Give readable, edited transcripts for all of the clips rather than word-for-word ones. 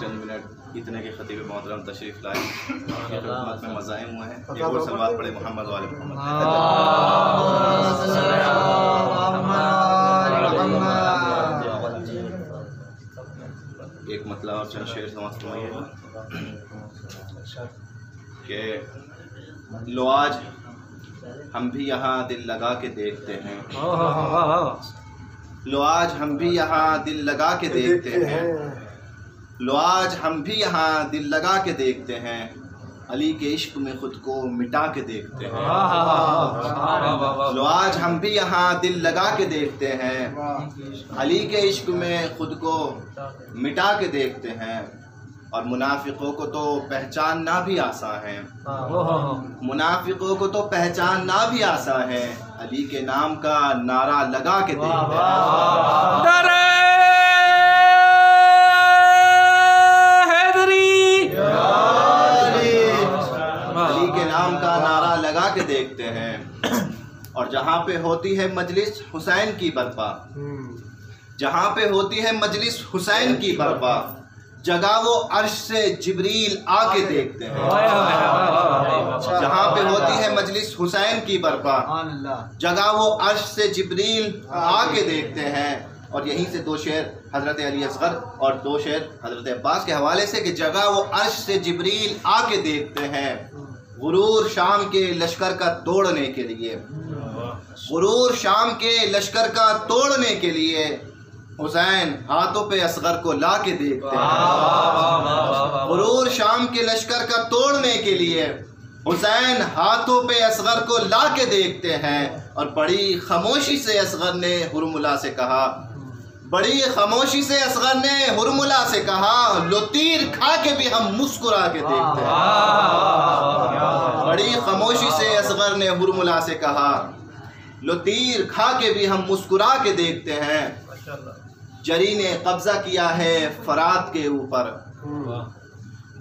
चंद minute इतने के खतीब मोहतरम तशरीफ़ लाए, खिदमत में मज़ाहिम हुए हैं। एक और सलवात पढ़े मोहम्मद वाले मोहम्मद। एक मतलब और चंद शेर समझ फरमाइएगा कि लो आज हम भी यहाँ दिल लगा के देखते हैं, लो आज हम भी यहाँ दिल लगा के देखते हैं, लो आज हम भी यहाँ दिल लगा के देखते हैं, अली के इश्क में खुद को मिटा के देखते हैं। लो आज हम भी यहाँ दिल लगा के देखते हैं, अली के इश्क में खुद को मिटा के देखते हैं। और मुनाफिकों को तो पहचानना भी आसान है, मुनाफिकों को तो पहचानना भी आसान है, अली के नाम का नारा लगा के देखते हैं। अली के नाम का नारा लगा के देखते हैं। और जहाँ पे होती है मजलिस हुसैन की बर्पा, जहाँ पे होती है मजलिस हुसैन की बर्पा, जगह वो अर्श से जिब्रील आके देखते हैं। जहाँ पे होती है मजलिस हुसैन की बर्पा, जगह वो अर्श से जिब्रील आके देखते हैं। और यहीं से दो शेर हजरत अली असगर और दो शेर हजरत अब्बास के हवाले से कि जगह वो अर्श से जिब्रील आके देखते हैं। गुरूर शाम के लश्कर का तोड़ने के लिए, गुरूर शाम के लश्कर का तोड़ने के लिए, हुसैन हाथों पे असगर को ला के देखते हैं। गुरूर शाम के लश्कर का तोड़ने के लिए, हुसैन हाथों पे असगर को ला के देखते हैं। और बड़ी खामोशी से असगर ने हुरमुला से कहा, बड़ी खामोशी से असगर ने हुरमुला से कहा, लो तीर खा के भी हम मुस्कुरा के देखते हैं। बड़ी खामोशी से असगर ने हुरमुला से कहा, लो तीर खा के भी हम मुस्कुरा के देखते हैं। जरी ने कब्जा किया है फरात के ऊपर,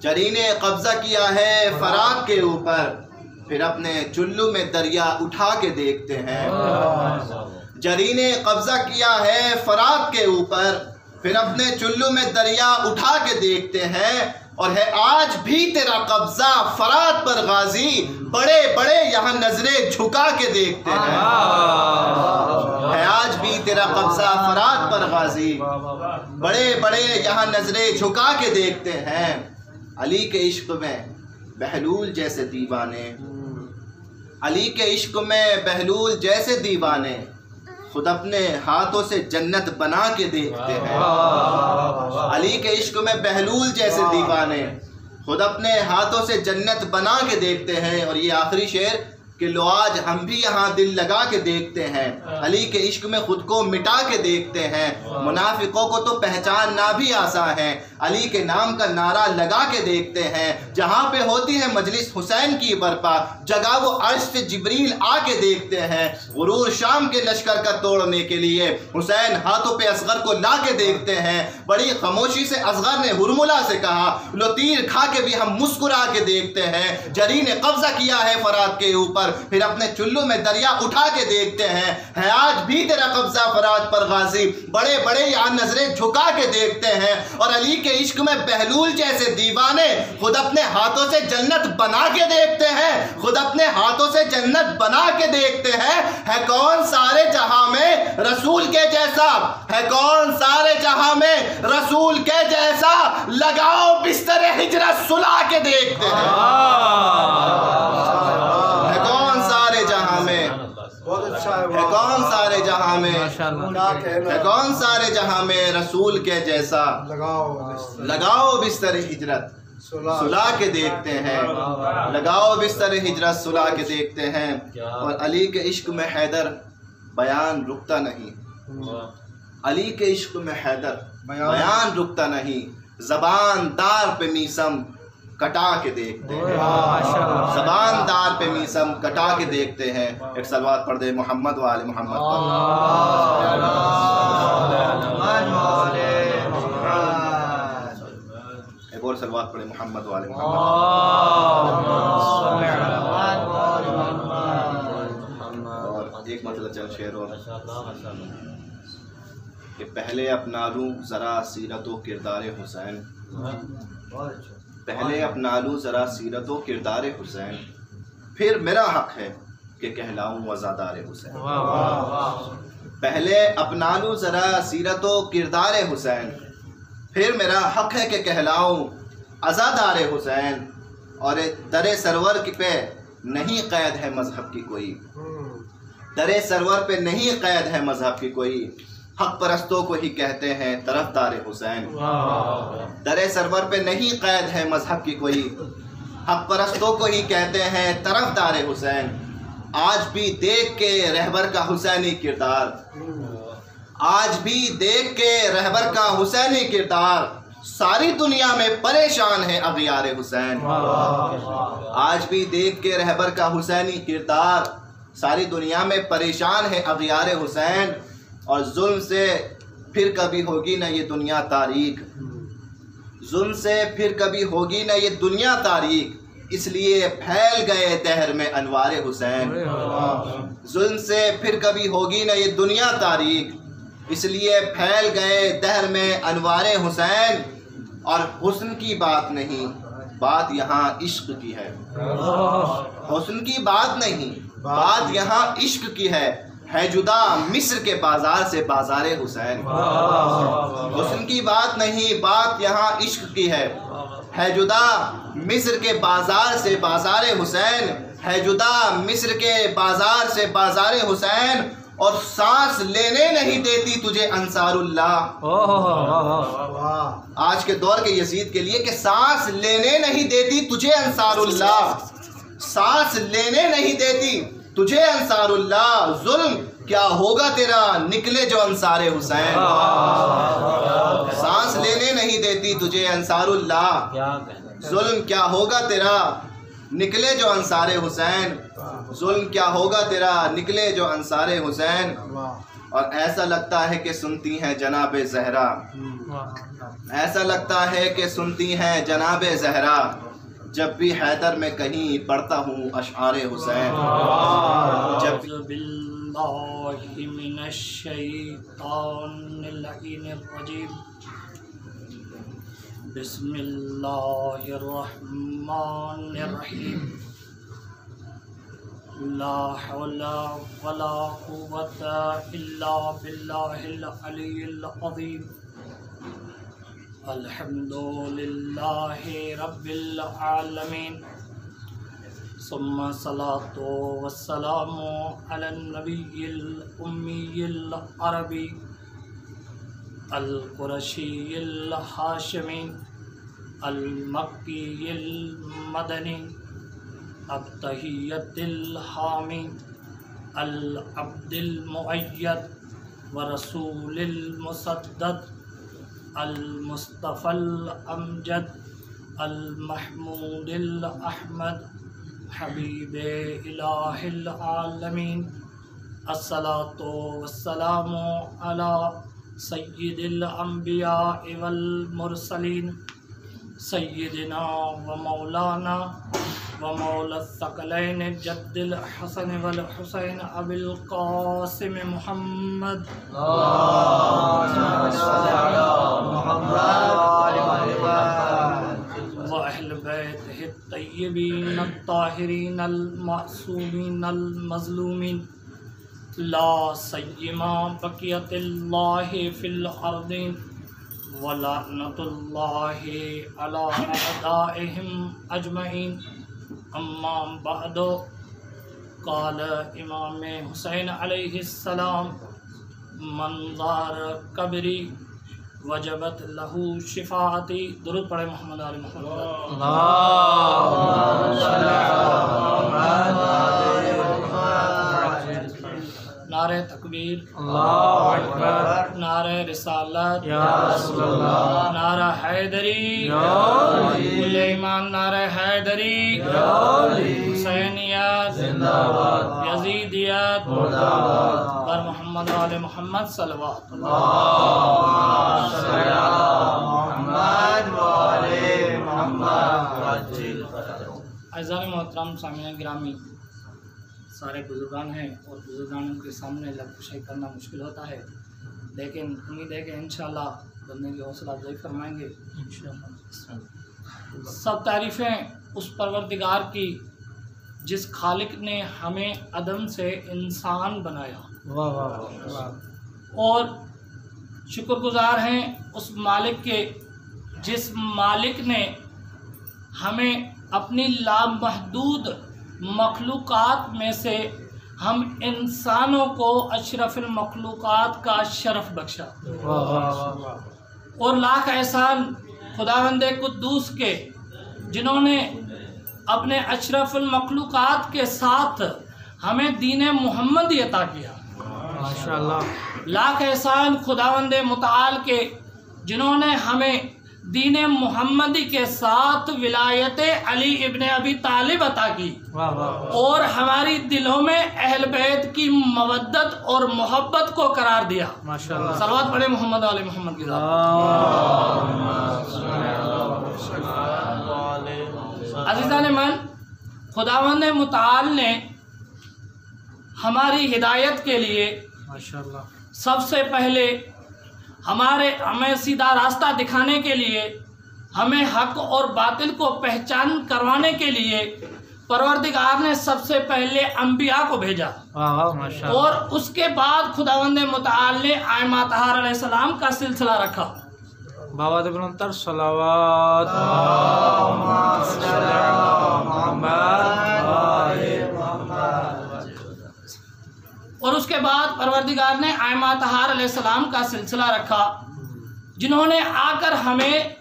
जरी ने कब्जा किया है फरात के ऊपर, फिर अपने चुल्लू में दरिया उठा के देखते हैं। जरी ने कब्जा किया है फरात के ऊपर, फिर अपने चुल्लू में दरिया उठा के देखते हैं। और है आज भी तेरा कब्जा फरात पर गाजी, बड़े बड़े यहाँ नजरें झुका के देखते हैं। है आज भी तेरा कब्जा फरात पर गाजी, बड़े बड़े यहाँ नजरें झुका के देखते हैं। अली के इश्क में बहलूल जैसे दीवाने, अली के इश्क में बहलूल जैसे दीवाने, खुद अपने हाथों से जन्नत बना के देखते हैं। अली के इश्क में बहलूल जैसे दीवाने, खुद अपने हाथों से जन्नत बना के देखते हैं। और ये आखिरी शेर कि लो आज हम भी यहाँ दिल लगा के देखते हैं, अली के इश्क में खुद को मिटा के देखते हैं। मुनाफिकों को तो पहचानना भी आसान है, अली के नाम का नारा लगा के देखते हैं। जहाँ पे होती है मजलिस हुसैन की बर्पा, जगह वो अर्श से जिब्रील आके देखते हैं। गुरूर शाम के लश्कर का तोड़ने के लिए, हुसैन हाथों पे असगर को ला के देखते हैं। बड़ी खामोशी से असगर ने हुरमुला से कहा, लो तीर खा के भी हम मुस्कुरा के देखते हैं। जरी ने कब्जा किया है फरात के ऊपर, फिर अपने चुल्लू में दरिया उठा के देखते हैं। है आज भी तेरा कब्जा फरात पर गाजी, बड़े बड़े यहाँ नजरें झुका के देखते हैं। और अली के इश्क में बहलूल जैसे दीवाने, खुद अपने हाथों से जन्नत बना के देखते हैं, खुद अपने हाथों से जन्नत बना के देखते हैं। है कौन सारे जहां में रसूल के जैसा, है कौन सारे जहां में रसूल के जैसा, लगाओ बिस्तर हिजरत सुला के देखते हैं। है कौन सारे जहां में, है कौन सारे जहां में रसूल के जैसा, लगाओ बिस्तर हिजरत सुला के देखते हैं, लगाओ बिस्तर हिजरत सुला के देखते हैं। और अली के इश्क में हैदर बयान रुकता नहीं, अली के इश्क में हैदर बयान रुकता नहीं, ज़बान दार पे मीसम कटा के देखते हैं, ज़बानदार पे मीसम कटा के देखते हैं। एक सलवात पढ़ दे मोहम्मद वाले मोहम्मद पर। एक और सलवात पढ़े मोहम्मद वाले मोहम्मद। और एक मतलब चल शेर और कि पहले अपना लूँ ज़रा सीरत व किरदार हुसैन, पहले अपना लूँ ज़रा सीरत व किरदार हुसैन, फिर मेरा हक़ है कि कहलाऊँ वज़ादार हुसैन। पहले अपना लूँ ज़रा सीरत व किरदार हुसैन, फिर मेरा हक़ है कि कहलाऊँ अज़ादार हुसैन। और दरे सरवर पे नहीं क़ैद है मज़हब की कोई, दरे सरवर पे नहीं क़ैद है मज़हब की कोई, हक़ परस्तों को ही कहते हैं तरफ़दार हुसैन। दरे सरवर पे नहीं क़ैद है मज़हब की कोई, हक़ परस्तों को ही कहते हैं तरफ़दार हुसैन। आज भी देख के रहबर का हुसैनी किरदार, आज भी देख के रहबर का हुसैनी किरदार, सारी दुनिया में परेशान है अग़ियार हुसैन। आज भी देख के रहबर का हुसैनी किरदार, सारी दुनिया में परेशान है अग़ियार हुसैन। और जुल्म से फिर कभी होगी ना ये दुनिया तारीक, जुल्म से फिर कभी होगी ना ये दुनिया तारीक, इसलिए फैल गए दहर में अनवार हुसैन। जुल्म से फिर कभी होगी ना ये दुनिया तारीक, इसलिए फैल गए दहर में अनवार हुसैन। और हुस्न की बात नहीं, बात यहाँ इश्क की है। हुस्न की बात नहीं, बात यहाँ इश्क की है जुदा मिस्र के बाजार से बाजार हुसैन। हुस्न की बात नहीं, बात यहाँ इश्क की है जुदा मिस्र के बाजार से बाजार हुसैन, है जुदा मिस्र के बाजार से बाजार हुसैन। और सांस लेने नहीं देती तुझे अंसारुल्लाह। आज के दौर के यजीद के लिए कि सांस लेने नहीं देती तुझे अंसारुल्लाह, सांस लेने नहीं देती तुझे अंसारुल्लाह। जुल्म क्या होगा तेरा निकले जो अंसार हुसैन, सांस लेने नहीं देती तुझे अंसारुल्लाह। जुल्म क्या होगा तेरा निकले जो अंसार हुसैन, जुल्म क्या होगा तेरा निकले जो अंसार हुसैन। और ऐसा लगता है कि सुनती हैं जनाबे ज़हरा, ऐसा लगता है कि सुनती हैं जनाबे ज़हरा, जब भी हैदर में कहीं पढ़ता हूँ अशआरे हुसैन। जब बिस्मिल्लाहिर्रहमानिर्रहीम, ला हौला वला कुव्वता इल्ला बिल्लाहिल अलिय्यिल अज़ीम। अल्हम्दुलिल्लाहि रब्बिल आलमीन, सुम्मा सलातो वस्सलामु अलन नबिय्यिल उम्मिय्यिल अरबी अल कुरशीयिल हाशिमी अल मक्कीयिल मदनी अब्तहियतिल हामी अल अब्दिल मुअय्यद व रसूलिल मुसद्दद अल मुस्तफ़ल अमजद अल महमूदिल अहमद हबीबे इलाहिल आलमीन। अस्सलातु वस्सलामु अला सय्यिदिल अंबिया वल मुरसलीन, सय्यिदिना व मौलाना व मौला सकलैन जद्दिल हसन वल हुसैन अबिल कासिम मुहम्मद व अहल बैतिहि तय्यबीन अत्ताहिरीन अल मासूमीन अल मज़लूमीन, ला सय्यमा बक़ियतिल्लाहि फ़िल अर्दीन व लअनतुल्लाहि अला अअदाइहिम अजमईन। अम्मा बअदु, क़ाल इमाम हुसैन अलैहिस्सलाम, मन ज़ार कब्री वजबत लहू शिफ़ाअती। दुरूद पढ़े मोहम्मद आले मोहम्मद। नारे तकबीर, अल्लाहु अकबर, नारे रिसालत, या रसूल अल्लाह, नारा हैदरी, या अली, कुल ईमान, नारे हैदरी, या अली, हुसैनियत जिंदाबाद, यजीदियत मुर्दाबाद, पर मोहम्मद आले मोहम्मद सल्लल्लाहु अलैहि वसल्लम। अज़ान मोहतरम सामीन गिरामी, सारे बुजुर्गान हैं और बुजुर्गानों के सामने लफ्ज़ करना मुश्किल होता है, लेकिन उम्मीद है कि इंशाअल्लाह बंदे की हौसला अफजाई फरमाएंगे इंशाअल्लाह। सब तारीफ़ें उस परवरदिगार की जिस खालिक ने हमें अदम से इंसान बनाया। वाह वाह वाह। और शुक्रगुजार हैं उस मालिक के जिस मालिक ने हमें अपनी लामहदूद मखलूक़ात में से हम इंसानों को अशरफुल मखलूक़ात का शरफ बख्शा। और लाख एहसान खुदावंदे कुद्दूस के जिन्होंने अपने अशरफुल मखलूक़ात के साथ हमें दीन मुहम्मदी अता किया। माशाअल्लाह। लाख एहसान खुदावंदे मुताल के जिन्होंने हमें दीन मुहम्मदी के साथ विलायत अली इब्न अबी तालिब अता की। वाह वाह। और हमारी दिलों में अहल बैत की मवद्दत और मोहब्बत को करार दिया। माशाअल्लाह। सलवात पढ़े मोहम्मद वाले मोहम्मद की ज़ात। अज़ीज़ान मन, खुदावंद मुताल ने हमारी हिदायत के लिए माशाअल्लाह सबसे पहले हमें सीधा रास्ता दिखाने के लिए, हमें हक और बातिल को पहचान करवाने के लिए परवरदिगार ने सबसे पहले अंबिया को भेजा। माशाअल्लाह। और उसके बाद खुदावंद मुताल ने आइमा तहार अलैहिस्सलाम का सिलसिला रखा। बाबा देवंतर सलावत और उसके बाद परवरदिगार ने आइमा तहार अलैहिस्सलाम का सिलसिला रखा, जिन्होंने आकर हमें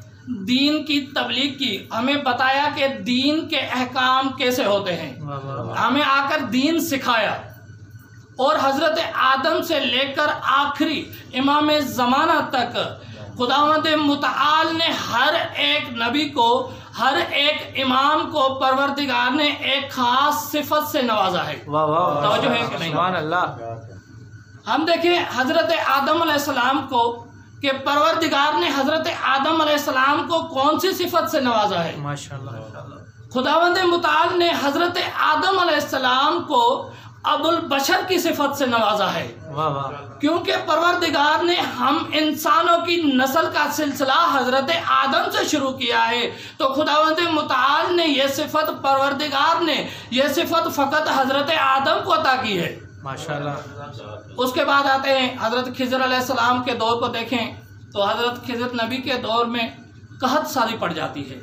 दीन की तबलीग की, हमें बताया कि दीन के अहकाम कैसे होते हैं, हमें आकर दीन सिखाया। और हज़रत आदम से लेकर आखिरी इमाम ज़माना तक खुदावंद मुताल ने हर एक नबी को, हर एक इमाम को परवरदिगार ने एक खास सिफत से नवाजा है। तवज्जो है कि नहीं? सुभान अल्लाह। हम देखें हज़रत आदम अलैहिस्सलाम को कि परवरदिगार ने हज़रत आदम अलैहिस्सलाम को कौन सी सिफत से नवाजा है। माशाअल्लाह। खुदावंद मुताल ने हज़रत आदम अलैहिस्सलाम को अबुल बशर की सिफत से नवाजा है। वाह वाह। क्योंकि परवरदिगार ने हम इंसानों की नस्ल का सिलसिला हज़रत आदम से शुरू किया है, तो खुदावंद मुताल ने यह सिफत, परवरदिगार ने यह सिफत फ़कत हज़रत आदम को अता की है। माशाअल्लाह। उसके बाद आते हैं हज़रत खिज़र अलैहिस्सलाम के दौर को देखें तो हज़रत खिज़र नबी के दौर में कहत सारी पड़ जाती है,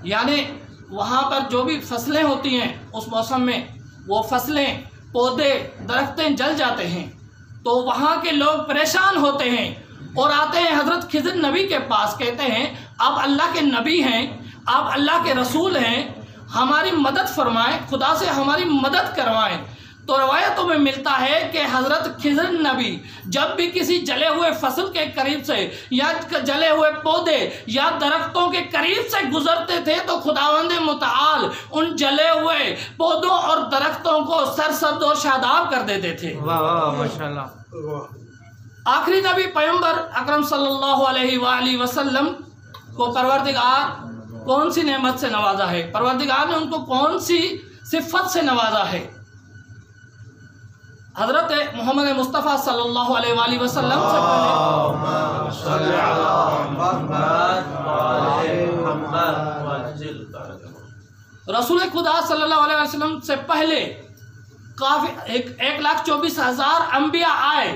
यानी वहाँ पर जो भी फसलें होती हैं उस मौसम में वो फसलें, पौधे, दरख्तें जल जाते हैं, तो वहाँ के लोग परेशान होते हैं और आते हैं हज़रत खिज़र नबी के पास, कहते हैं आप अल्लाह के नबी हैं, आप अल्लाह के रसूल हैं, हमारी मदद फरमाएं, खुदा से हमारी मदद करवाएं। तो रवायतों में मिलता है कि हज़रत खिज़र नबी जब भी किसी जले हुए फसल के करीब से या जले हुए पौधे या दरख्तों के करीब से गुजरते थे तो खुदावंद मुताल उन जले हुए पौधों और दरख्तों को सरसब्ज और शादाब कर देते थे। वाह वाह माशाअल्लाह। आखिरी नबी पैगंबर अकरम सल्लल्लाहु अलैहि वसल्लम को परवरदिगार कौन सी नेमत से नवाजा है, परवरदिगार ने उनको कौन सी सिफत से नवाजा है। हज़रत मोहम्मद मुस्तफ़ा सल्लल्लाहु अलैहि वसल्लम से पहले रसूल खुदा सल्लल्लाहु अलैहि वसल्लम से पहले काफ़ी 1,24,000 अंबिया आए।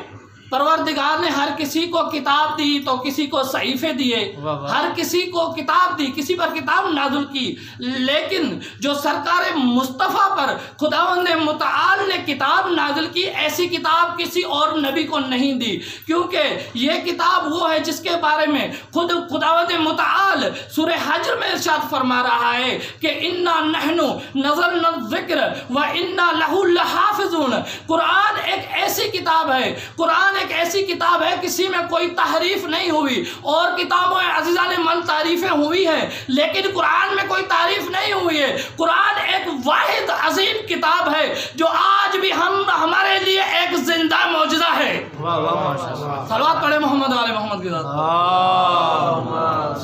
परवरदिगार ने हर किसी को किताब दी तो किसी को सहीफे दिए, हर किसी को किताब दी, किसी पर किताब नाजुल की, लेकिन जो सरकार मुस्तफ़ा पर खुदावंद मुताल ने किताब नाजुल की, ऐसी किताब किसी और नबी को नहीं दी, क्योंकि ये किताब वो है जिसके बारे में खुद खुदावंद मुताल सूरह हज्र में इरशाद फरमा रहा है कि इन्ना नहनु नज़लना ज़िक्र व इन्ना लहू लहाफ़िज़ून। कुरान एक ऐसी किताब है, कुरान एक ऐसी किताब है किसी में कोई तहरीफ नहीं हुई, और किताबों अज़ीज़ा ने मन तारीफें हुई है लेकिन कुरान में कोई तारीफ नहीं हुई है। कुरान एक वाहिद अजीम किताब है जो आज भी हमारे लिए एक जिंदा मौजज़ा है। वाह वाह माशाअल्लाह। सलवात पढ़े मोहम्मद वाले मोहम्मद की ज़ात।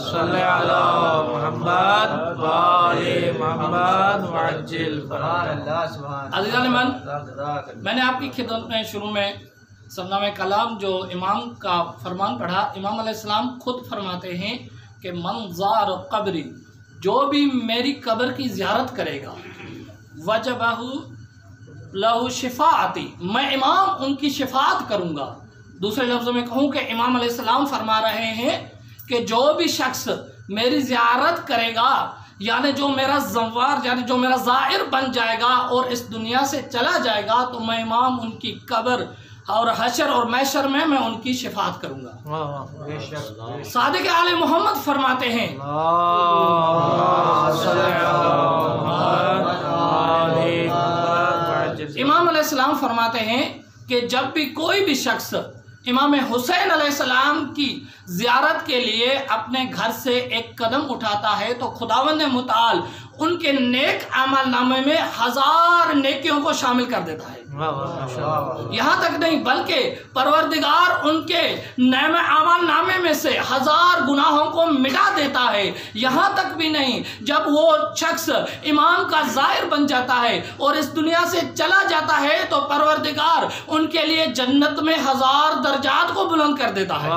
सल्ले अला मुहम्मद व आले मुहम्मद वअज्जिल फरमान। अज़ीज़ा ने मन, मैंने आपकी खिदमत में शुरू में सल्लल्लाहु अलैहि कलाम जो इमाम का फरमान पढ़ा, इमाम अलैहिस्सलाम खुद फरमाते हैं कि मन ज़ार कब्री, जो भी मेरी कब्र की ज़ियारत करेगा, वजबहु लहू शिफाअती, मैं इमाम उनकी शिफात करूँगा। दूसरे लफ्ज़ों में कहूँ कि इमाम अलैहिस्सलाम फरमा रहे हैं कि जो भी शख्स मेरी ज़ियारत करेगा, यानी जो मेरा ज़वार यानी जो मेरा ज़ाहिर बन जाएगा और इस दुनिया से चला जाएगा, तो मैं इमाम उनकी कब्र और हशर और मैशर में मैं उनकी शिफात करूँगा। सादिक आले मोहम्मद फरमाते हैं, इमाम अलैहिस्सलाम फरमाते हैं कि जब भी कोई भी शख्स इमाम हुसैन अलैहिस्सलाम की ज़ियारत के लिए अपने घर से एक कदम उठाता है तो खुदावंद मुताल उनके नेक अमल नामे में 1000 नेकियों को शामिल कर देता है। यहाँ तक नहीं बल्कि परवरदिगार उनके नेम अमल नामे में से 1000 गुनाहों को मिटा देता है। यहाँ तक भी नहीं, जब वो शख्स इमाम का ज़ाहिर बन जाता है और इस दुनिया से चला जाता है तो परवरदिगार उनके लिए जन्नत में 1000 दर्जात को बुलंद कर देता है।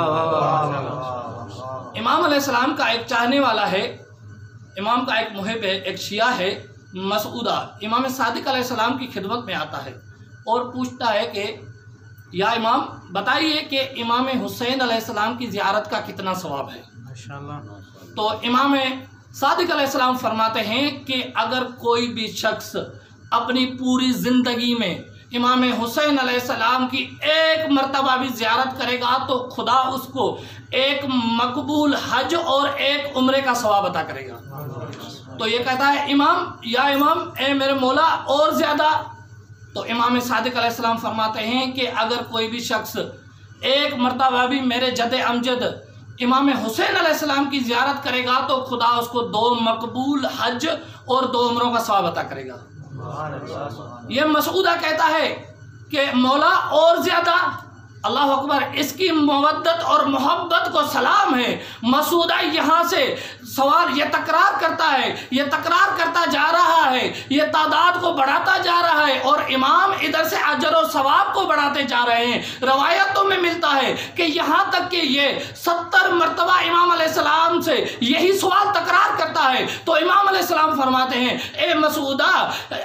इमाम अलैहिस्सलाम का एक चाहने वाला है, इमाम का एक मुहिब है, एक शिया है मसूदा, इमाम सादिक अलैहिस्सलाम की खिदमत में आता है और पूछता है कि या इमाम बताइए कि इमाम हुसैन अलैहिस्सलाम की ज़ियारत का कितना सवाब है। माशाअल्लाह। तो इमाम सादिक अलैहिस्सलाम फरमाते हैं कि अगर कोई भी शख्स अपनी पूरी ज़िंदगी में इमाम हुसैन अलैहिस्सलाम की एक मरतबा भी ज़ियारत करेगा तो खुदा उसको एक मकबूल हज और एक उम्रे का सवाब अता करेगा। तो ये कहता है इमाम, या इमाम ए मेरे मौला और ज़्यादा। तो इमाम सादिक अलैहिस्सलाम फरमाते हैं कि अगर कोई भी शख्स एक मरतबा भी मेरे जद अमजद इमाम हुसैन अलैहिस्सलाम की ज़ियारत करेगा तो खुदा उसको 2 मकबूल हज और 2 उम्रों का सवाब अता करेगा। ये मसूदा कहता है कि मौला और ज़्यादा। अल्लाह अकबर, इसकी मवद्दत और मोहब्बत को सलाम है। मसूदा यहाँ से सवाल ये तकरार करता है, ये तकरार करता जा रहा है, ये तादाद को बढ़ाता जा रहा है और इमाम इधर से अजर और सवाब को बढ़ाते जा रहे हैं। रवायतों में मिलता है कि यहाँ तक कि ये 70 मरतबा इमाम अलैहिस्सलाम से यही सवाल तकरार करता है। तो इमाम अलैहिस्सलाम फरमाते हैं, ए मसूदा,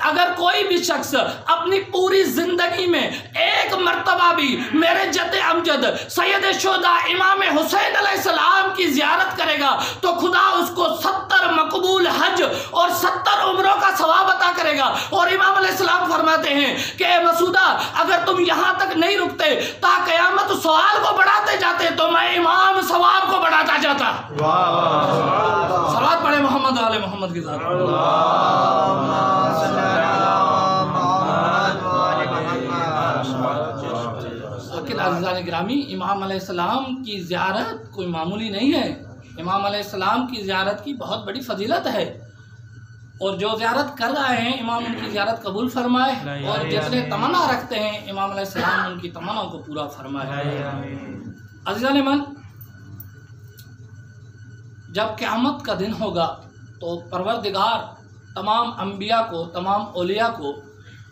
अगर कोई भी शख्स अपनी पूरी जिंदगी में एक मरतबा भी मेरे जद अमजद सैयद शुहदा इमाम हुसैन अलैहिस्सलाम की ज़ियारत करेगा तो खुदा उसको 70 मकबूल हज और 70 उम्रों का सवाब अता करेगा। और इमाम अलैहिस्सलाम फरमाते हैं कि मसूदा, अगर तुम यहाँ तक नहीं रुकते ता क़यामत सवाल को बढ़ाते जाते तो मैं इमाम सवाब को बढ़ाता जाता। सलावत पढ़े मोहम्मद आले मोहम्मद की ग्रामी। इमाम अलैहिस्सलाम की ज़ियारत कोई मामूली नहीं है। इमाम अलैहिस्सलाम की ज़ियारत की बहुत बड़ी फजीलत है और जो ज़ियारत कर रहे हैं इमाम उनकी ज़ियारत कबूल फरमाए और जितने तमन्ना रखते हैं इमाम अलैहिस्सलाम उनकी तमन्नाओं को पूरा फरमाए। अज़ीज़ान मन, जब क़यामत का दिन होगा तो परवरदिगार तमाम अंबिया को, तमाम औलिया को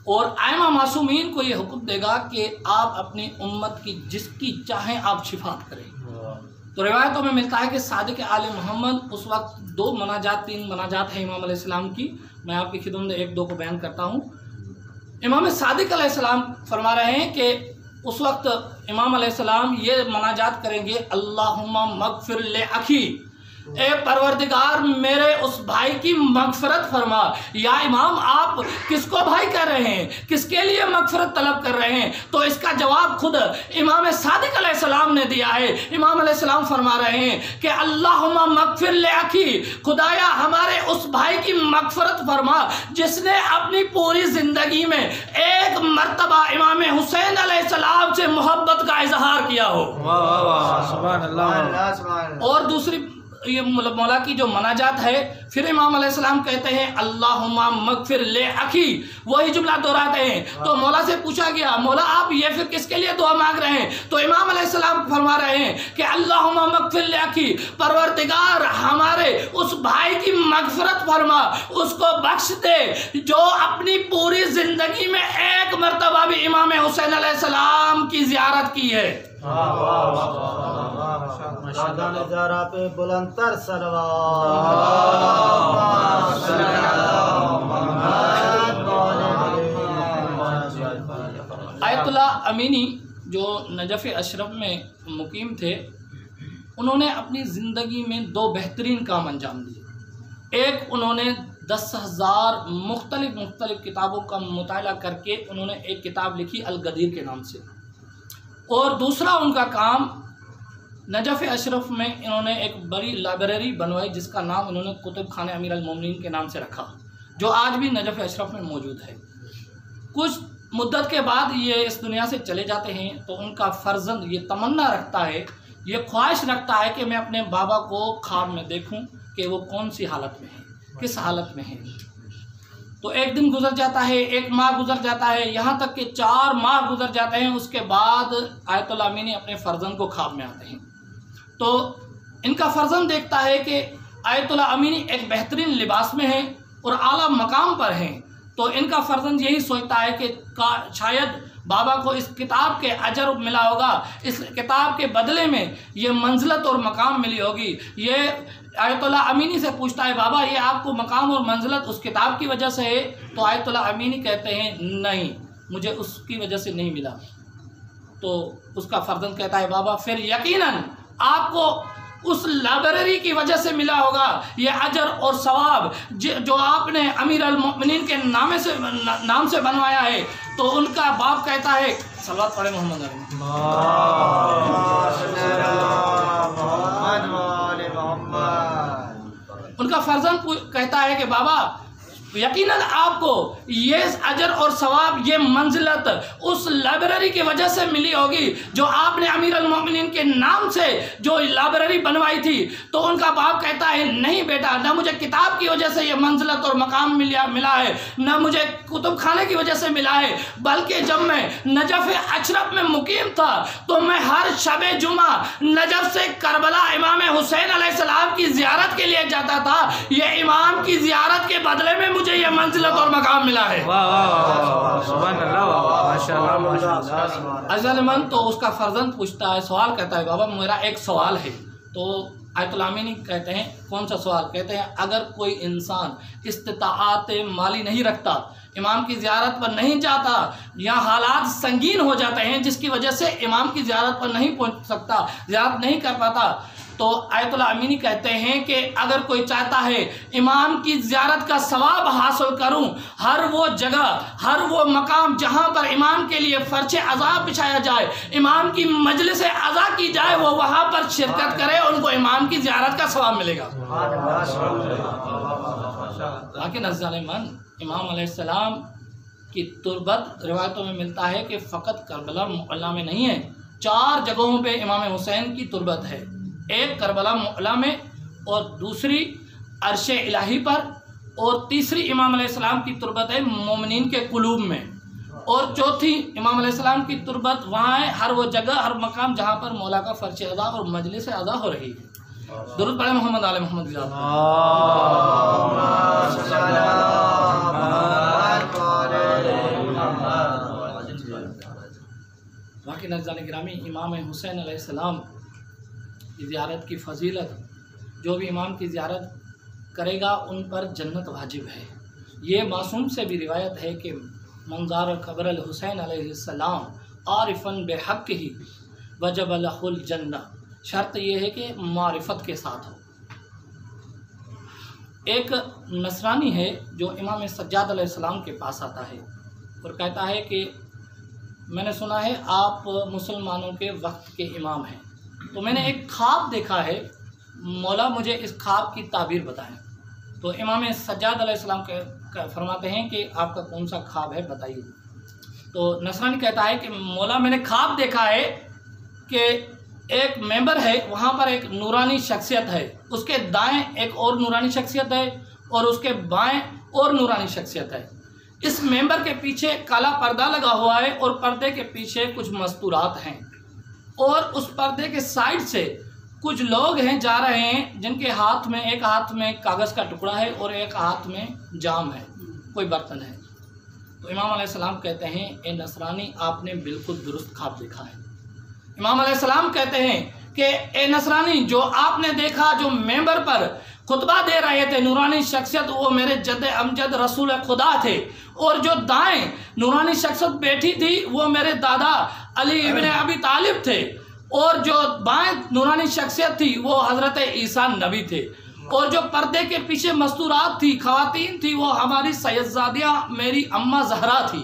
और आइमा मासूमीन को ये हुक्म देगा कि आप अपनी उम्मत की जिसकी चाहें आप शिफात करें। तो रिवायतों में मिलता है कि सादिक आले मोहम्मद उस वक्त 2 मनाजात 3 मनाजात है इमाम अलैहिस्सलाम की। मैं आपकी खिदमत में 1-2 को बयान करता हूँ। इमाम सादिक अलैहिस्सलाम फरमा रहे हैं कि उस वक्त इमाम अलैहिस्सलाम ये मनाजात करेंगे, अल्लाहुम्मा मगफिर ले अखी, ए परवरदिगार मेरे उस भाई की मगफरत फरमा। या इमाम, आप किसको भाई कर रहे हैं, किसके लिए मगफरत तलब कर रहे हैं? तो इसका जवाब खुद इमाम सादिक अलैहिस्सलाम ने दिया है। इमाम अलैहिस्सलाम फरमा रहे हैं कि अल्लाहुम्मा मगफिर ले अखी, खुदाया हमारे उस भाई की मगफरत फरमा जिसने अपनी पूरी जिंदगी में एक मरतबा इमाम हुसैन अलैहिस्सलाम से मोहब्बत का इजहार किया हो। और दूसरी ये मौला की जो मनाजात है। फिर इमाम अलैहिस्सलाम कहते हैं अल्लाहुम्मा मगफिर ले अखी, वही जुमला दोहराते हैं। तो मौला से पूछा गया मौला आप ये फिर किसके लिए दुआ मांग रहे हैं? तो इमाम अलैहिस्सलाम फरमा रहे हैं कि अल्लाहुम्मा मगफिर ले अखी, परवरदिगार हमारे उस भाई की मगफरत फरमा, उसको बख्श दे जो अपनी पूरी जिंदगी में एक मरतबा भी इमाम हुसैन अलैहिस्सलाम की ज़ियारत की है। ज़रा पे बुलंदतर आयतुल्ला अमीनी जो नजफ़ अशरफ में मुकीम थे, उन्होंने अपनी ज़िंदगी में दो बेहतरीन काम अंजाम दिए। एक, उन्होंने 10,000 मुख्तलिफ किताबों का मुताला करके उन्होंने एक किताब लिखी अल-गदीर के नाम से। और दूसरा उनका काम, नजफ़ अशरफ में इन्होंने एक बड़ी लाइब्रेरी बनवाई जिसका नाम इन्होंने कुतुब खाने अमीर अल मोमिनीन के नाम से रखा, जो आज भी नजफ़ अशरफ में मौजूद है। कुछ मुद्दत के बाद ये इस दुनिया से चले जाते हैं तो उनका फर्जंद ये तमन्ना रखता है, ये ख्वाहिश रखता है कि मैं अपने बाबा को ख्वाब में देखूं कि वो कौन सी हालत में है, किस हालत में है। तो एक दिन गुजर जाता है, एक माह गुजर जाता है, यहाँ तक कि 4 माह गुजर जाते हैं। उसके बाद आयतुल्ला अमीनी अपने फर्जंद को ख्वाब में आते हैं। तो इनका फर्जंद देखता है कि आयतुल्ला अमीनी एक बेहतरीन लिबास में है और आला मकाम पर हैं। तो इनका फर्जंद यही सोचता है कि शायद बाबा को इस किताब के अजर मिला होगा, इस किताब के बदले में ये मंजिलत और मकाम मिली होगी। ये आयतुल्ला अमीनी से पूछता है बाबा ये आपको मकाम और मंजिलत उस किताब की वजह से है? तो आयतुल्ला अमीनी कहते हैं नहीं, मुझे उसकी वजह से नहीं मिला। तो उसका फर्जंद कहता है बाबा फिर यकीनन आपको उस लाइब्रेरी की वजह से मिला होगा ये अजर और सवाब जो आपने अमीर अल मोमिनीन के नाम से बनवाया है। तो उनका बाप कहता है सल्लल्लाहु अलैहि मोहम्मद, उनका फर्जंद कहता है कि बाबा यकीनन आपको ये अजर और सवाब, ये मंजिलत उस लाइब्रेरी की वजह से मिली होगी जो आपने अमीर अल मोमिनीन के नाम से जो लाइब्रेरी बनवाई थी। तो उनका बाप कहता है नहीं बेटा, न मुझे किताब की वजह से ये मंजिलत और मकाम मिला है, न मुझे कुतुब खाने की वजह से मिला है, बल्कि जब मैं नजफ़ अशरफ में मुकीम था तो मैं हर शब जुमा नजफ़ से करबला इमाम हुसैन अलैहिस्सलाम की ज़ियारत के लिए जाता था। ये इमाम की ज़ियारत के बदले में मुझे ये मंजिलत और मकाम मिला है। अज़लमन तो उसका फर्जंद पूछता है, सवाल करता है बाबा मेरा एक सवाल है। तो आयतुल्ला अमीनी कहते हैं कौन सा सवाल? कहते हैं अगर कोई इंसान इस्तिताअत माली नहीं रखता, इमाम की ज़ियारत पर नहीं जाता, या हालात संगीन हो जाते हैं जिसकी वजह से इमाम की ज़ियारत पर नहीं पहुंच सकता, ज़ियारत नहीं कर पाता, तो आयतुल्ला अमीनी कहते हैं कि अगर कोई चाहता है इमाम की ज़ियारत का सवाब हासिल करूं, हर वो जगह, हर वो मकाम जहां पर इमाम के लिए फ़र्श अज़ा बिछाया जाए, इमाम की मजलिस अज़ा की जाए, वो वहां पर शिरकत करे, उनको इमाम की ज़ियारत का सवाब मिलेगा। लेकिन अज़्ज़ालिमन इमाम अलैहिस्सलाम की तुरबत रिवायतों में मिलता है कि फ़कत करबला मुअल्ला में नहीं है, 4 जगहों पे इमाम हुसैन की तुरबत है। एक करबला मुअल्ला में, और दूसरी अर्श इलाही पर, और तीसरी इमाम अलैहिस्सलाम की तुरबत है मोमिनीन के कुलूब में, और चौथी इमाम अलैहिस्सलाम की तुरबत वहाँ है, हर वो जगह, हर मकाम जहाँ पर मौला का फ़र्श अज़ा और मजलिस अज़ा हो रही है। दुरूद पढ़े मोहम्मद आले मोहम्मद। बाकी नज़ाने गिरामी, इमाम हुसैन अलैहिस्सलाम की ज़ियारत की फ़जीलत, जो भी इमाम की ज़ियारत करेगा उन पर जन्नत वाजिब है। ये मासूम से भी रिवायत है कि मंज़ार क़ब्र हुसैन अलैहिस्सलाम आरिफन बेहक़ ही वजब लहुल जन्नह, शर्त यह है कि मारिफत के साथ हो। एक नसरानी है जो इमाम सज्जाद अलैहिस्सलाम के पास आता है और कहता है कि मैंने सुना है आप मुसलमानों के वक्त के इमाम हैं, तो मैंने एक ख्वाब देखा है, मौला मुझे इस ख्वाब की ताबीर बताएं। तो इमाम सज्जाद अलैहिस्सलाम फरमाते हैं कि आपका कौन सा ख्वाब है बताइए। तो नसरानी कहता है कि मौला मैंने ख्वाब देखा है कि एक मेंबर है, वहाँ पर एक नूरानी शख्सियत है, उसके दाएं एक और नूरानी शख्सियत है और उसके बाएं और नूरानी शख्सियत है। इस मेंबर के पीछे काला पर्दा लगा हुआ है और पर्दे के पीछे कुछ मस्तूरात हैं और उस पर्दे के साइड से कुछ लोग हैं जा रहे हैं, जिनके हाथ में एक हाथ में कागज़ का टुकड़ा है और एक हाथ में जाम है, कोई बर्तन है। तो इमाम अलैहिस्सलाम कहते हैं, ए नसरानी, आपने बिल्कुल दुरुस्त ख्वाब देखा है। इमाम अलैहिस्सलाम कहते हैं कि ए नसरानी, जो आपने देखा, जो मेंबर पर खुतबा दे रहे थे नूरानी शख्सियत, वो मेरे जद अमजद रसूल खुदा थे, और जो दाएं नूरानी शख्सियत बैठी थी वो मेरे दादा अली इब्न अबी तालिब थे, और जो बाएं नूरानी शख्सियत थी वो हज़रत ईसा नबी थे, और जो पर्दे के पीछे मस्तूरात थी, खवातीन थी, वो हमारी सैयदजादियाँ मेरी अम्मा जहरा थी।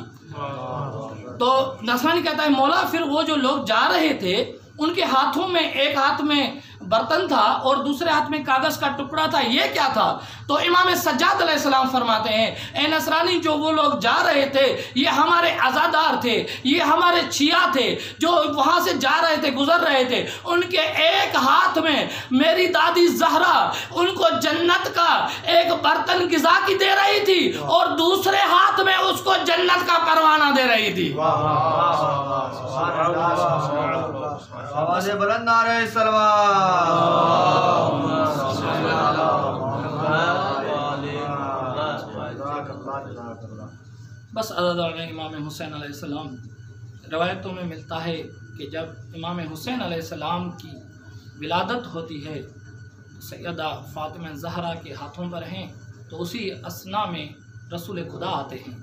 तो नसरानी कहता है, मौला, फिर वो जो लोग जा रहे थे उनके हाथों में एक हाथ में बर्तन था और दूसरे हाथ में कागज़ का टुकड़ा था, ये क्या था? तो इमाम सज्जाद अलैहिस्सलाम फरमाते हैं, ए नसरानी, जो वो लोग जा रहे थे ये हमारे आज़ादार थे, ये हमारे छिया थे, जो वहाँ से जा रहे थे, गुजर रहे थे। उनके एक हाथ में मेरी दादी जहरा उनको जन्नत का एक बर्तन गिज़ा की दे रही थी और दूसरे हाथ में उसको जन्नत का परवाना दे रही थी। आवाज़ बुलंद नारे सलवात। बस अज़ादार इमाम हुसैन अलैहिस्सलाम, रवायतों में मिलता है कि जब इमाम हुसैन अलैहिस्सलाम की विलादत होती है, सैयदा फ़ातिमा ज़हरा के हाथों पर हैं, तो उसी असना में रसूल खुदा आते हैं।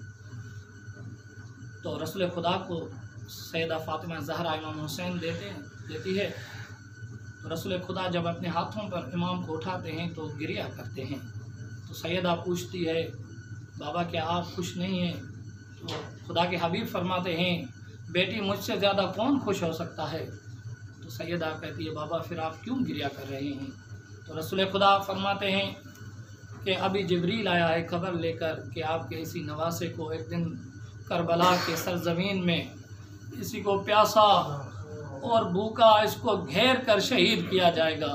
तो रसूल खुदा को सैयदा फ़ातिमा ज़हरा इमाम हुसैन देती है। तो रसूल खुदा जब अपने हाथों पर इमाम को उठाते हैं तो गिरिया करते हैं। तो सैयदा पूछती है, बाबा क्या आप खुश नहीं हैं? तो खुदा के हबीब फरमाते हैं, बेटी मुझसे ज़्यादा कौन खुश हो सकता है? तो सैयदा कहती है, बाबा फिर आप क्यों गिरिया कर रहे हैं? तो रसूल खुदा फरमाते हैं कि अभी जिब्रील आया है खबर लेकर कि आपके इसी नवासे को एक दिन करबला के सरजमीन में इसी को प्यासा और भूखा इसको घेर कर शहीद किया जाएगा।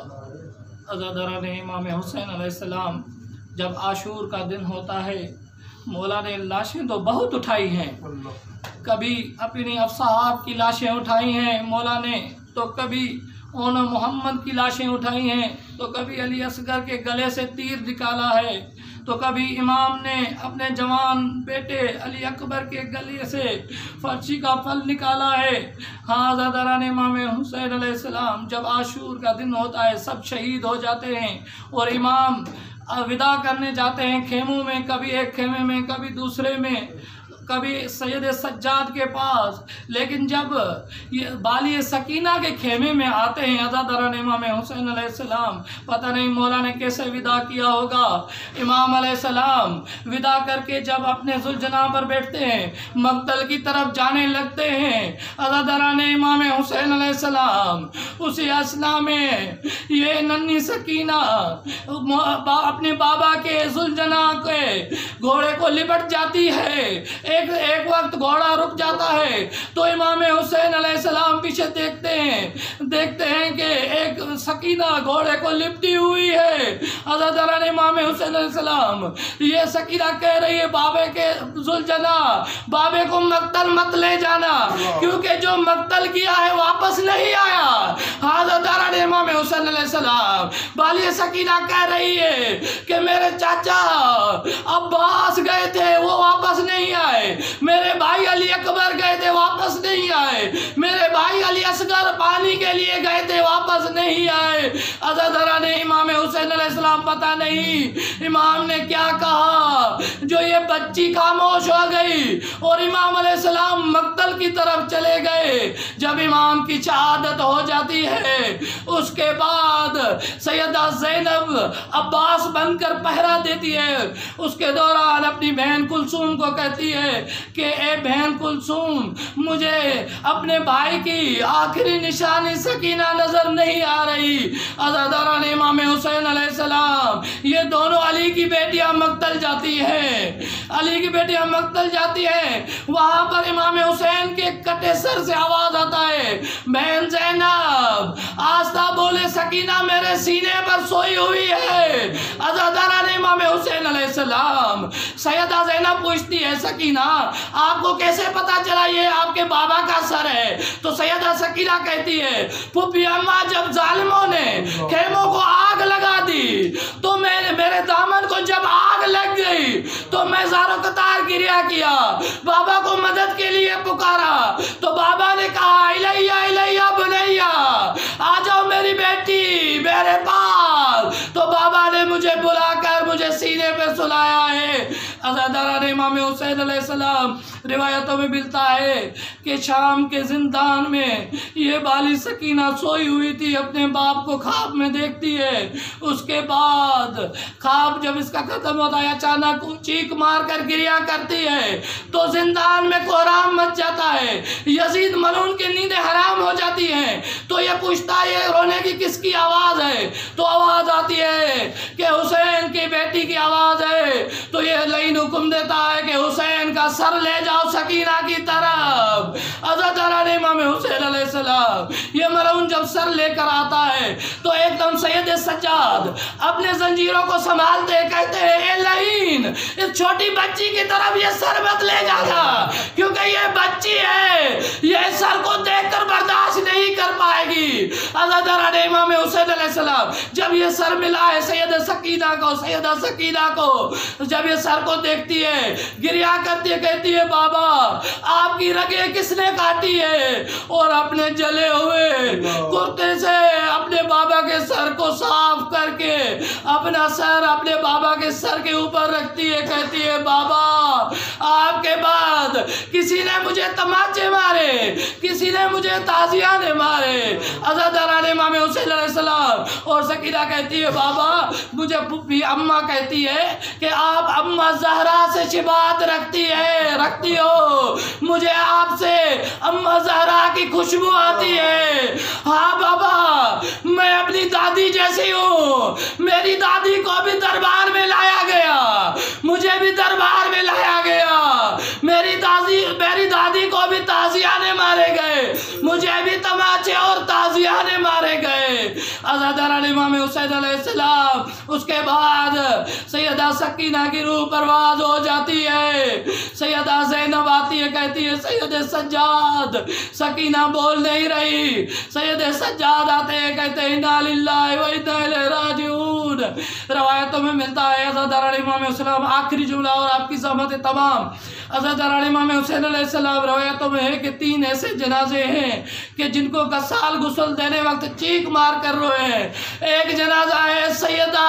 अज़ादारान इमाम हुसैन अलैहिस्सलाम, जब आशूर का दिन होता है, मौला ने लाशें तो बहुत उठाई हैं, कभी अपनी अफ़साहाब की लाशें उठाई हैं मौला ने, तो कभी ओना मोहम्मद की लाशें उठाई हैं, तो कभी अली असगर के गले से तीर निकाला है, तो कभी इमाम ने अपने जवान बेटे अली अकबर के गले से फर्शी का फल निकाला है। हाँ ज़ादारान इमाम हुसैन अलैहिस्सलाम, जब आशूर का दिन होता है सब शहीद हो जाते हैं और इमाम विदा करने जाते हैं खेमों में, कभी एक खेमे में, कभी दूसरे में, कभी सैयद सज्जाद के पास। लेकिन जब ये बाली सकीना के खेमे में आते हैं अज़ादारान इमाम हुसैन अलैहिस्सलाम, पता नहीं मौला ने कैसे विदा किया होगा। इमाम अलैहिस्सलाम विदा करके जब अपने जुलजना पर बैठते हैं, मक्तल की तरफ जाने लगते हैं, अज़ादारान इमाम हुसैन अलैहिस्सलाम उसी असना में ये नन्ही सकीना अपने बाबा के जुलजना के घोड़े को लिपट जाती है। एक वक्त घोड़ा रुक जाता है तो इमाम हुसैन अलैहिस्सलाम पीछे देखते हैं कि एक सकीना घोड़े को लिपटी हुई है। अज़ादारान इमाम हुसैन अलैहिस्सलाम, ये सकीना कह रही है बाबे के जुलजना, बाबे को मक्तल मत ले जाना, क्योंकि जो मक्तल किया है वापस नहीं आया। अज़ादारान इमाम हुसैन अलैहिस्सलाम, बाली सकीना कह रही है कि मेरे चाचा अब्बास गए थे वो वापस नहीं आए, मेरे भाई अली अकबर गए थे वापस नहीं आए, मेरे भाई अली असगर पानी के लिए गए थे वापस नहीं आए। अज़ादारान इमाम हुसैन अलैहिस्सलाम, पता नहीं इमाम ने क्या कहा, जो ये बच्ची खामोश हो गई और इमाम अलैहिस्सलाम मक्तल की तरफ चले गए। जब इमाम की शहादत हो जाती है उसके बाद सैयदा ज़ैनब अब्बास बनकर पहरा देती है। उसके दौरान अपनी बहन कुलसूम को कहती है कि ए बहन कुलसूम, मुझे अपने भाई की आखिरी निशानी सकीना नजर नहीं आ रही। अज़ादारान इमाम हुसैन अलैहिस्सलाम, ये दोनों अली की बेटियां मक्तल जाती हैं, अली की बेटियां मक्तल जाती हैं। वहाँ पर इमाम हुसैन के कटे सर से आवाज़ आता है, बहन ज़ैनब। आस्था बोले, सकीना मेरे सीने पर सोई हुई है। अज़ादारा ने इमाम हुसैन अलैहिस्सलाम। सैयदा ज़ैनब पूछती है, सकीना आपको कैसे पता चला ये आपके बाबा का सर है? तो सैयदा सकीना कहती है, फूफी अम्मा जब जालिमों ने खेमों को आग लगा दी तो मेरे दामन को जब आग लग गई तो मैं ज़ारो कतार गिरिया किया, बाबा को मदद के लिए पुकारा। तो बाबा ने कहा, इलैया इलैया बुनैया, आ जाओ मेरी बेटी मेरे पास। तो बाबा ने मुझे बुलाकर मुझे सीने पे सुलाया है। अज़ादारा ने इमाम हुसैन अलैहिस्सलाम, रिवायतों में मिलता है कि शाम के जिंदान में ये बाली सकीना सोई हुई थी, अपने बाप को ख्वाब में देखती है। उसके बाद ख्वाब जब इसका खत्म होता है, अचानक चीख मार कर गिरिया करती है तो जिंदान में कोहराम मच जाता है। यजीद मलून की नींदें हराम हो जाती हैं। तो ये पूछता है, ये रोने की किसकी आवाज़ है? तो आवाज़ आती है कि हुसैन की बेटी की आवाज़ है। तो ये लईन हुक्म देता है कि हुसैन का सर ले जाओ सकीना की तरफ। अज़ादारा ने इमाम हुसैन अलैहिस्सलाम ये मलऊन जब सर लेकर आता है तो एकदम सैयद सज्जाद अपने जंजीरों को संभालते कहते हैं, ए लईन, इस छोटी बच्ची की तरफ ये सर मत ले जाना, क्योंकि ये बच्ची है, ये सर को देखकर बर्दाश्त नहीं कर पाएगी। अज़ादारा ने इमाम हुसैन अलैहिस्सलाम जब ये सर मिला है सैयदा सकीना को जब ये सर को देखती है, गिरिया करती है, कहती है, बाबा आपकी रगें किसने काटी है? और अपने जले हुए कुर्ते से अपने बाबा के सर को साफ करके अपना सर अपने बाबा के सर के ऊपर रखती है, कहती है, बाबा आपके बाद किसी ने मुझे तमाचे मारे, किसी ने मुझे ताजियाने मारे। अज़ादारा ने इमाम हुसैन अलैहिस्सलाम और सकीना कहती है, बाबा मुझे फूफी अम्मा कहती है कि आप अम्मा ज़हरा से शिबात रखती हो, मुझे आपसे अम्मा ज़हरा की खुशबू आती है। हाँ बाबा, मैं अपनी दादी जैसी हूँ, मेरी दादी को भी दरबार में लाया गया, मुझे भी दरबार में लाया गया, मेरी दादी को भी ताजियाने मारे गए, मुझे भी तमाचे और ताजियाने मारे गए। अज़ादारा ने इमाम हुसैन अलैहिस्सलाम उसके बाद सैयदा सकीना की रूह परवाज हो जाती है। सैयदा ज़ैनब आती है, कहती है, सैयद सज्जाद। सकीना बोल नहीं रही। सैयद सज्जाद आते हैं, कहते हैं, इन्ना लिल्लाहि व इन्ना इलैहि राजिऊन। रवायतों में मिलता है अज़ादारा इमाम हुसैन, आखिरी जुमला और आपकी सहमत तमाम। अज़ादारा इमाम हुसैन अलैहिस्सलाम रवायतों में है कि 3 ऐसे जनाजे हैं कि जिनको गसाल गुस्ल देने वक्त चीख मार कर रोए हैं। एक जनाजा है सैयदा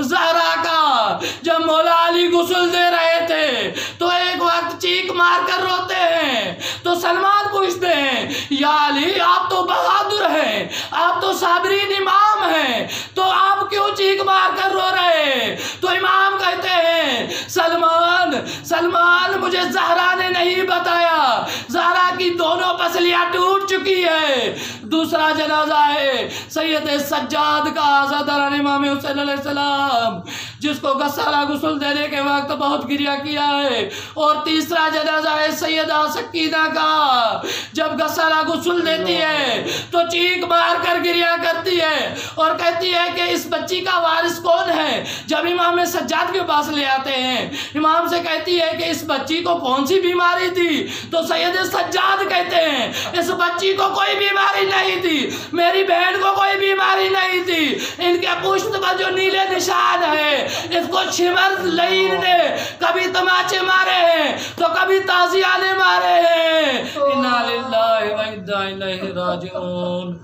ज़हरा का, जब मौला अली गुस्ल दे रहे थे तो एक वक्त चीख मार कर रोते हैं। तो सलमान पूछते हैं, या अली आप तो बहादुर हैं, आप तो साबरीन इमाम हैं, तो आप क्यों चीख मार कर रो रहे हैं? तो इमाम कहते हैं, सलमान मुझे ज़हरा ने नहीं बताया, ज़हरा की दोनों पसलियां टूट चुकी है। दूसरा जनाजा है सैयद सज्जाद का, अज़ादारा इमाम हुसैन अलैहिस्सलाम, जिसको गसाला गुस्ल देने के वक्त बहुत गिरिया किया है। और तीसरा जनाजा है सैयदा सकीना का, जब गसाला गुस्ल देती है तो चीख मार कर गिरिया करती है और कहती है कि इस बच्ची का वारिस कौन है। जब इमाम सज्जाद के पास ले आते हैं, इमाम से कहती है कि इस बच्ची को कौन सी बीमारी थी? तो सैयद सज्जाद कहते हैं, इस बच्ची को कोई बीमारी नहीं थी, मेरी बहन को कोई बीमारी नहीं थी, इनके पुष्ट पर जो नीले निशान है, इसको शिमर लईन ने कभी तमाचे मारे हैं तो कभी ताजियाने मारे हैं। इन्ना लिल्लाहि व इन्ना इलैहि राजिऊन।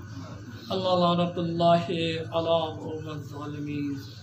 अल्लाह लानतुल्लाहि अला ज़ालिमीन।